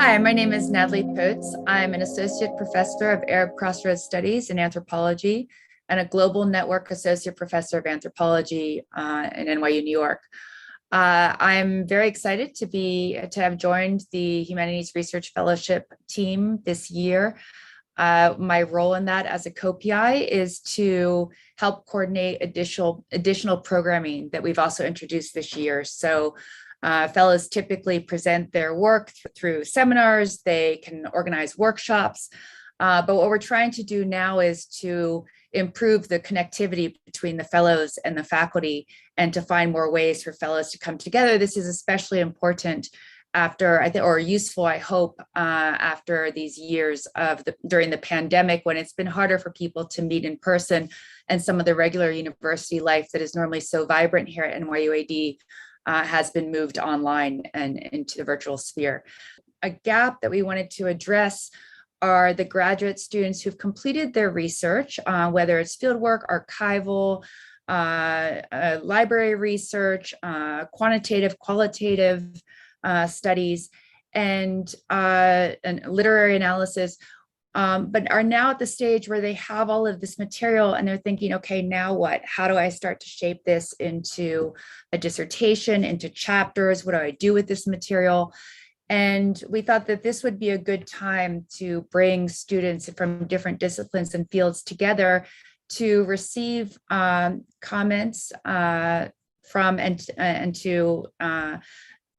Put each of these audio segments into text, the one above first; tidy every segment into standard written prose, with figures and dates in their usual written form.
Hi, my name is Nathalie Peutz. I'm an associate professor of Arab Crossroads Studies and Anthropology and a global network associate professor of anthropology in NYU, New York. I'm very excited to have joined the Humanities Research Fellowship team this year. My role in that as a co-PI is to help coordinate additional programming that we've also introduced this year. So fellows typically present their work through seminars, they can organize workshops, but what we're trying to do now is to improve the connectivity between the fellows and the faculty and to find more ways for fellows to come together. This is especially important or useful, I hope, after these years during the pandemic, when it's been harder for people to meet in person, and some of the regular university life that is normally so vibrant here at NYUAD has been moved online and into the virtual sphere. A gap that we wanted to address are the graduate students who've completed their research, whether it's fieldwork, archival, library research, quantitative, qualitative studies, and literary analysis, but are now at the stage where they have all of this material and they're thinking, okay, now what? How do I start to shape this into a dissertation, into chapters? What do I do with this material? And we thought that this would be a good time to bring students from different disciplines and fields together to receive comments from and to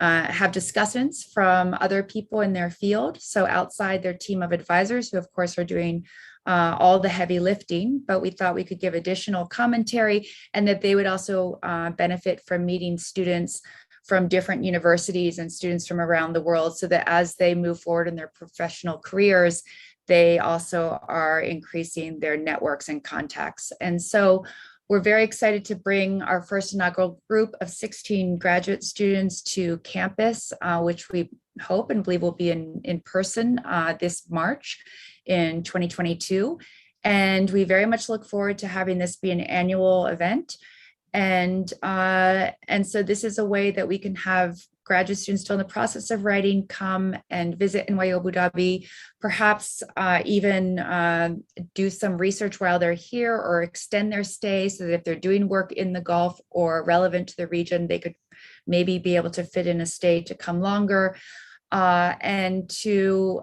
have discussions from other people in their field. So outside their team of advisors, who of course are doing all the heavy lifting, but we thought we could give additional commentary and that they would also benefit from meeting students from different universities and students from around the world, so that as they move forward in their professional careers, they also are increasing their networks and contacts. And so we're very excited to bring our first inaugural group of 16 graduate students to campus, which we hope and believe will be in person this March in 2022. And we very much look forward to having this be an annual event. And so this is a way that we can have graduate students still in the process of writing come and visit NYU Abu Dhabi, perhaps even do some research while they're here or extend their stay so that if they're doing work in the Gulf or relevant to the region, they could maybe be able to fit in a stay to come longer, and to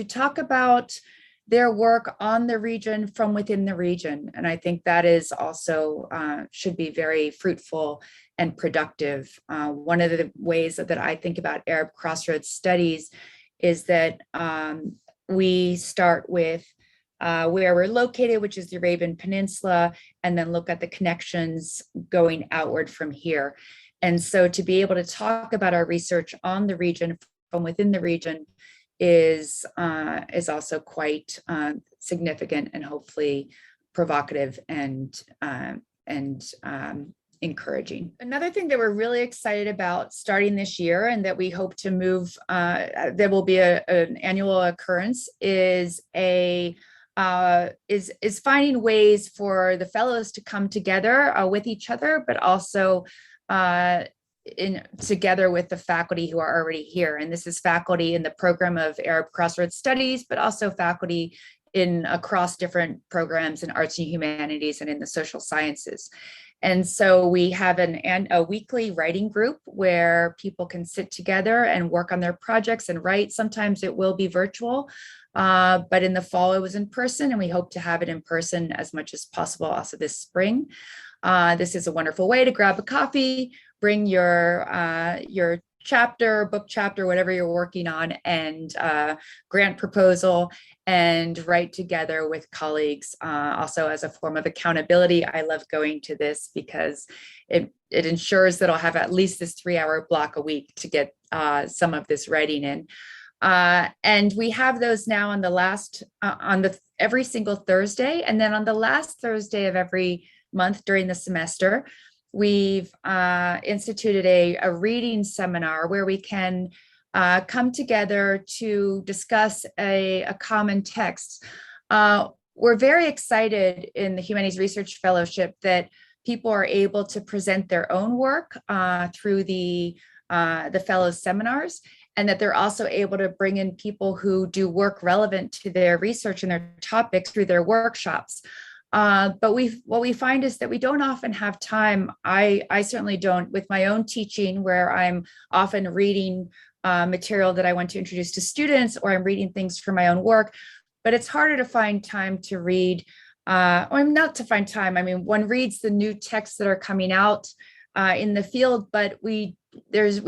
talk about their work on the region from within the region. And I think that is also should be very fruitful and productive. One of the ways that I think about Arab Crossroads studies is that we start with where we're located, which is the Arabian Peninsula, and then look at the connections going outward from here. And so to be able to talk about our research on the region from within the region is also quite significant and hopefully provocative and encouraging. Another thing that we're really excited about starting this year and that we hope to move, that will be an annual occurrence, is finding ways for the fellows to come together with each other, but also together with the faculty who are already here. And this is faculty in the program of Arab Crossroads Studies, but also faculty across different programs in arts and humanities and in the social sciences. And so we have a weekly writing group where people can sit together and work on their projects and write. Sometimes it will be virtual, but in the fall it was in person, and we hope to have it in person as much as possible also this spring. This is a wonderful way to grab a coffee, bring your book chapter, whatever you're working on, and grant proposal, and write together with colleagues. Also as a form of accountability, I love going to this because it ensures that I'll have at least this 3-hour block a week to get some of this writing in. And we have those now on every single Thursday, and then on the last Thursday of every month during the semester, we've instituted a reading seminar where we can come together to discuss a common text. We're very excited in the Humanities Research Fellowship that people are able to present their own work through the fellow seminars. and that they're also able to bring in people who do work relevant to their research and their topics through their workshops. But what we find is that we don't often have time. I certainly don't with my own teaching, where I'm often reading material that I want to introduce to students, or I'm reading things for my own work. But it's harder to find time to read, or not to find time. I mean, one reads the new texts that are coming out in the field, but we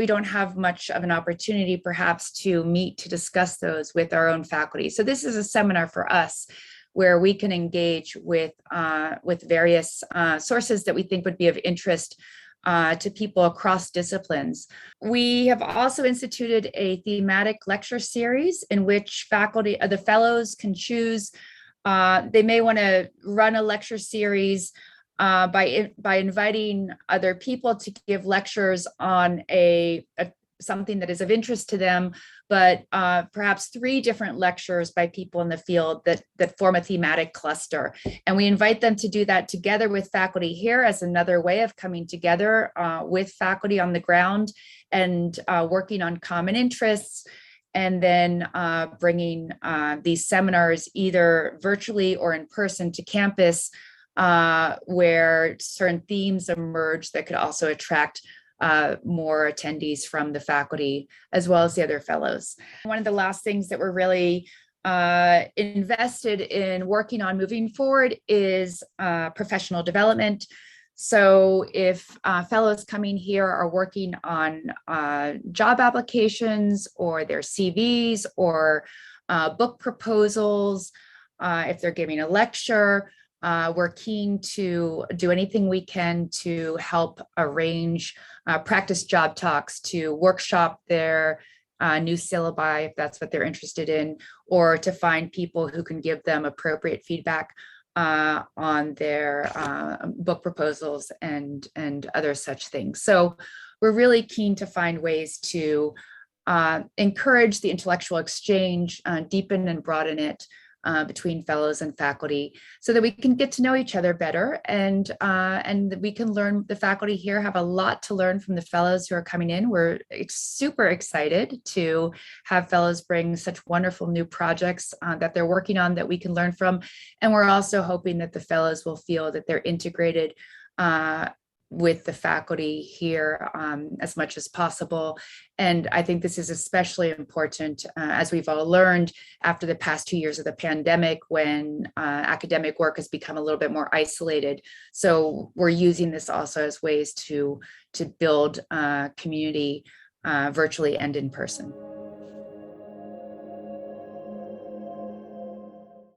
don't have much of an opportunity perhaps to meet to discuss those with our own faculty. So this is a seminar for us where we can engage with various sources that we think would be of interest to people across disciplines. We have also instituted a thematic lecture series in which faculty, the fellows can choose. They may want to run a lecture series by inviting other people to give lectures on something that is of interest to them, but perhaps 3 different lectures by people in the field that form a thematic cluster. And we invite them to do that together with faculty here as another way of coming together with faculty on the ground and working on common interests, and then bringing these seminars either virtually or in person to campus, where certain themes emerge that could also attract more attendees from the faculty as well as the other fellows. One of the last things that we're really invested in working on moving forward is professional development. So if fellows coming here are working on job applications or their CVs or book proposals, if they're giving a lecture, we're keen to do anything we can to help arrange practice job talks, to workshop their new syllabi, if that's what they're interested in, or to find people who can give them appropriate feedback on their book proposals and other such things. So we're really keen to find ways to encourage the intellectual exchange, deepen and broaden it between fellows and faculty, so that we can get to know each other better, and we can learn. The faculty here have a lot to learn from the fellows who are coming in. We're super excited to have fellows bring such wonderful new projects that they're working on that we can learn from. And we're also hoping that the fellows will feel that they're integrated with the faculty here as much as possible. And I think this is especially important, as we've all learned after the past 2 years of the pandemic, when academic work has become a little bit more isolated. So we're using this also as ways to build community virtually and in person.